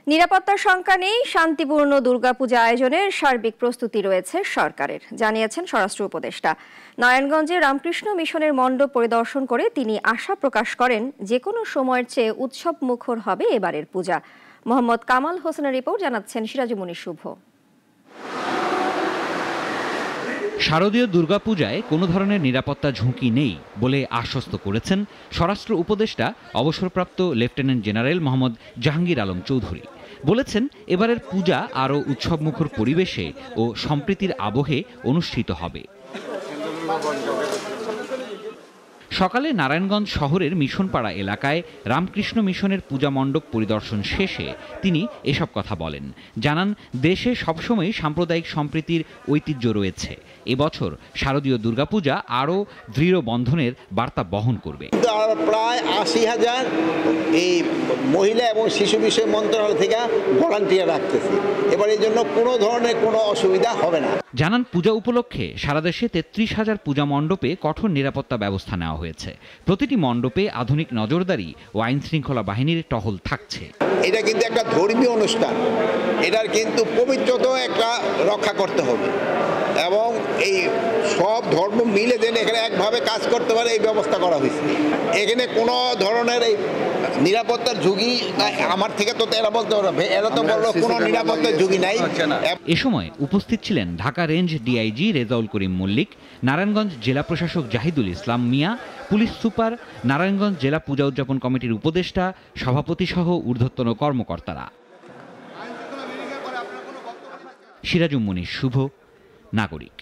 নিরাপত্তার শঙ্কা নেই, শান্তিপূর্ণ দুর্গাপূজা আয়োজনের সার্বিক প্রস্তুতি রয়েছে সরকারের, জানিয়েছেন স্বরাষ্ট্র উপদেষ্টা। নারায়ণগঞ্জে রামকৃষ্ণ মিশনের মণ্ডপ পরিদর্শন করে তিনি আশা প্রকাশ করেন যে কোনো সময়ের চেয়ে উৎসব মুখর হবে এবারের পূজা। মোহাম্মদ কামাল হোসেনের রিপোর্ট, জানাচ্ছেন সিরাজুমনি শুভ। শারদীয় দুর্গাপূজায় কোনো ধরনের নিরাপত্তা ঝুঁকি নেই বলে আশ্বস্ত করেছেন স্বরাষ্ট্র উপদেষ্টা অবসরপ্রাপ্ত লেফটেন্যান্ট জেনারেল মোহাম্মদ জাহাঙ্গীর আলম চৌধুরী। বলেছেন, এবারের পূজা আরও উৎসবমুখর পরিবেশে ও সম্প্রীতির আবহে অনুষ্ঠিত হবে। সকালে নারায়ণগঞ্জ শহরের মিশনপাড়া এলাকায় রামকৃষ্ণ মিশনের পূজা মণ্ডপ পরিদর্শন শেষে তিনি এসব কথা বলেন। জানান, দেশে সবসময় সাম্প্রদায়িক সম্প্রীতির ঐতিহ্য রয়েছে। এবছর শারদীয় দুর্গাপূজা আরও দৃঢ় বন্ধনের বার্তা বহন করবে। প্রায় ৮০,০০০ এই মহিলা এবং শিশু বিষয় মন্ত্রণালয় থেকে ভলান্টিয়ার রাখতেছি। এবার এই জন্য কোনো ধরনের কোনো অসুবিধা হবে না। জানান, পূজা উপলক্ষে সারা দেশে ৩৩,০০০ পূজা মণ্ডপে কঠোর নিরাপত্তা ব্যবস্থা নেওয়া হয়েছে। প্রতিটি মণ্ডপে আধুনিক নজরদারি ও আইন শৃঙ্খলা বাহিনীর টহল থাকছে। এটা কিন্তু একটা ধর্মীয় অনুষ্ঠান, এটার কিন্তু পবিত্রতাও একটা রক্ষা করতে হবে এবং এই সব ধর্ম মিলে যেন এখানে একভাবে কাজ করতে পারে এই ব্যবস্থা করা হয়েছে। এখানে কোনো ধরনের এই নিরাপত্তার ঝুঁকি আমার থেকে তো এরা বলতে পারবে, এরা তো বললো কোনো নিরাপত্তার ঝুঁকি নাই। এ সময় উপস্থিত ছিলেন ঢাকা রেঞ্জ ডিআইজি রেজাউল করিম মল্লিক, নারায়ণগঞ্জ জেলা প্রশাসক জাহিদুল ইসলাম মিয়া, পুলিশ সুপার, নারায়ণগঞ্জ জেলা পূজা উদযাপন কমিটির উপদেষ্টা, সভাপতি সহ ঊর্ধ্বতন কর্মকর্তারা। সিরাজুম মুনির শুভ, নাগরিক।